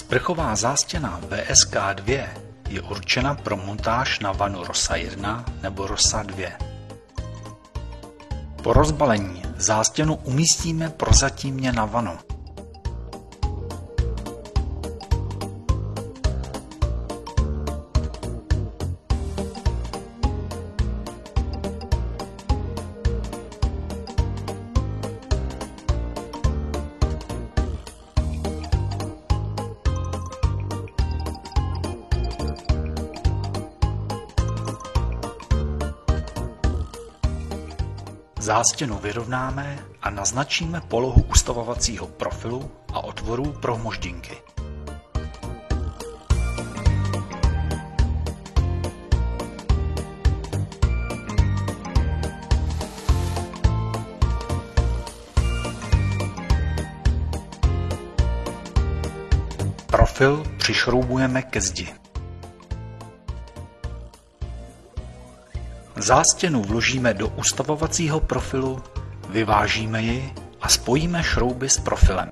Sprchová zástěna VSK2 je určena pro montáž na vanu ROSA 1 nebo ROSA 2. Po rozbalení zástěnu umístíme prozatímně na vanu. Zástěnu vyrovnáme a naznačíme polohu ustavovacího profilu a otvorů pro hmoždinky. Profil přišroubujeme ke zdi. Zástěnu vložíme do ustavovacího profilu, vyvážíme ji a spojíme šrouby s profilem.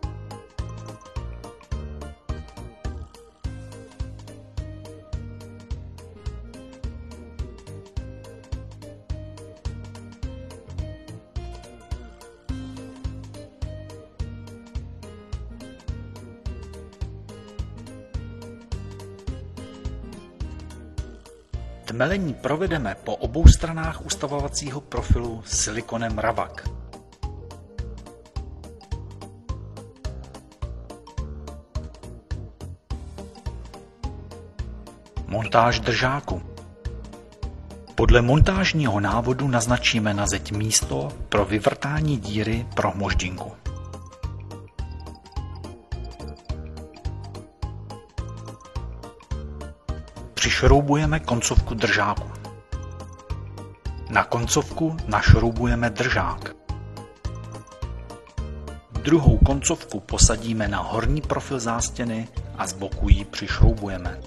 Tmelení provedeme po obou stranách ustavovacího profilu silikonem Ravak. Montáž držáku. Podle montážního návodu naznačíme na zeď místo pro vyvrtání díry pro hmoždinku. Přišroubujeme koncovku držáku. Na koncovku našroubujeme držák. Druhou koncovku posadíme na horní profil zástěny a z boku ji přišroubujeme.